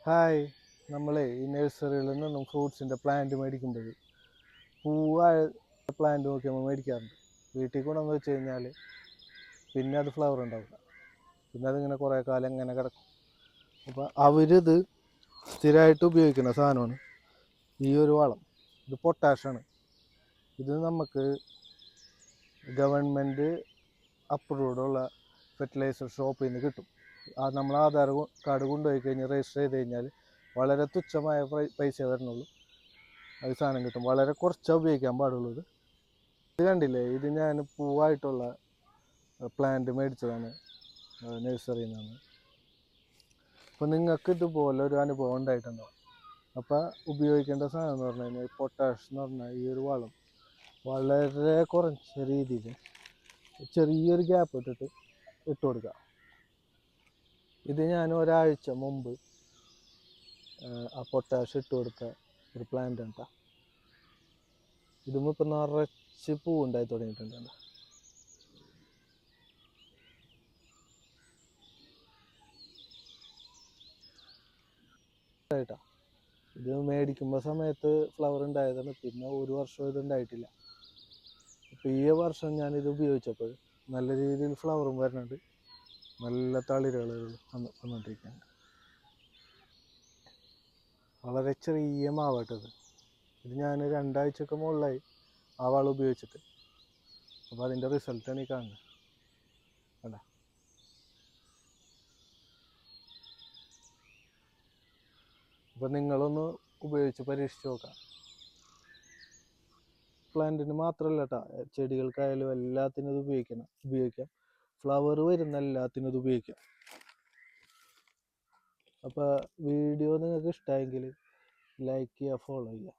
Hi. നമ്മളെ ഈ നഴ്സറിയിൽ നിന്നും ഫ്രൂട്ട്സിൻ്റെ പ്ലാന്റ് മേടിക്കുമ്പോൾ പൂവായ പ്ലാന്റ് നോക്കി നമ്മൾ മേടിക്കാറുണ്ട്. വീട്ടിൽ കൊണ്ടുവന്ന് വെച്ച് കഴിഞ്ഞാൽ പിന്നെ അത് ഫ്ലവർ ഉണ്ടാവില്ല. പിന്നെ അതിങ്ങനെ കുറേ കാലം ഇങ്ങനെ കിടക്കും. അപ്പോൾ അവരിത് സ്ഥിരമായിട്ട് ഉപയോഗിക്കുന്ന സാധനമാണ് ഈ ഒരു വളം. ഇത് പൊട്ടാഷാണ്. ഇത് നമുക്ക് ഗവൺമെൻറ് അപ്രൂവ്ഡുള്ള ഫെർട്ടിലൈസർ ഷോപ്പിൽ നിന്ന് കിട്ടും. നമ്മൾ ആധാർ കാർഡ് കൊണ്ടുപോയി കഴിഞ്ഞാൽ രജിസ്റ്റർ ചെയ്ത് കഴിഞ്ഞാൽ വളരെ തുച്ഛമായ പൈസ വരുന്നുള്ളൂ. അത് സാധനം കിട്ടും. വളരെ കുറച്ചാണ് ഉപയോഗിക്കാൻ പാടുള്ളൂ. ഇത് കണ്ടില്ലേ, ഇത് ഞാൻ പൂവായിട്ടുള്ള പ്ലാന്റ് മേടിച്ചതാണ് നഴ്സറിയിൽ നിന്നാണ്. അപ്പോൾ നിങ്ങൾക്ക് ഇതുപോലെ ഒരു അനുഭവം ഉണ്ടായിട്ടുണ്ടാവും. അപ്പോൾ ഉപയോഗിക്കേണ്ട സാധനം എന്ന് പറഞ്ഞു കഴിഞ്ഞാൽ പൊട്ടാഷ് എന്ന് പറഞ്ഞാൽ ഈ ഒരു വളം വളരെ കുറഞ്ഞ രീതിയിൽ ചെറിയൊരു ഗ്യാപ്പ് ഇട്ട് കൊടുക്കുക. ഇത് ഞാൻ ഒരാഴ്ച മുമ്പ് ആ പൊട്ടാഷ് ഇട്ട് കൊടുത്ത ഒരു പ്ലാന്റ് ആണ്. ഇതും ഇപ്പം നിറച്ച് പൂവുണ്ടായി തുടങ്ങിയിട്ടുണ്ട്. ഇത് മേടിക്കുമ്പോൾ സമയത്ത് ഫ്ലവർ ഉണ്ടായതാണ്. പിന്നെ ഒരു വർഷം ഇത് ഉണ്ടായിട്ടില്ല. ഇപ്പം ഈ വർഷം ഞാനിത് ഉപയോഗിച്ചപ്പോൾ നല്ല രീതിയിൽ ഫ്ലവറും വരുന്നുണ്ട്, നല്ല തളിരുകൾ വന്നുകൊണ്ടിരിക്കുകയാണ്. വളരെ ചെറിയ മാവട്ടത്. ഇത് ഞാൻ 2 ആഴ്ചക്ക് മുകളിലായി ആ വളം ഉപയോഗിച്ചിട്ട്. അപ്പോൾ അതിൻ്റെ റിസൾട്ടാണ് ഈ കാണുന്നത്. കണ്ട, അപ്പോൾ നിങ്ങളൊന്ന് ഉപയോഗിച്ച് പരീക്ഷിച്ച് നോക്കാം. പ്ലാന്റിന് മാത്രമല്ല കേട്ടോ, ചെടികൾക്കായാലും എല്ലാത്തിനും ഇത് ഉപയോഗിക്കാം. ഫ്ലവർ വരുന്ന എല്ലാത്തിനും ഇത് ഉപയോഗിക്കാം. അപ്പോൾ വീഡിയോ നിങ്ങൾക്ക് ഇഷ്ടമായെങ്കിൽ ലൈക്ക് ചെയ്യുക, ഫോളോ ചെയ്യുക.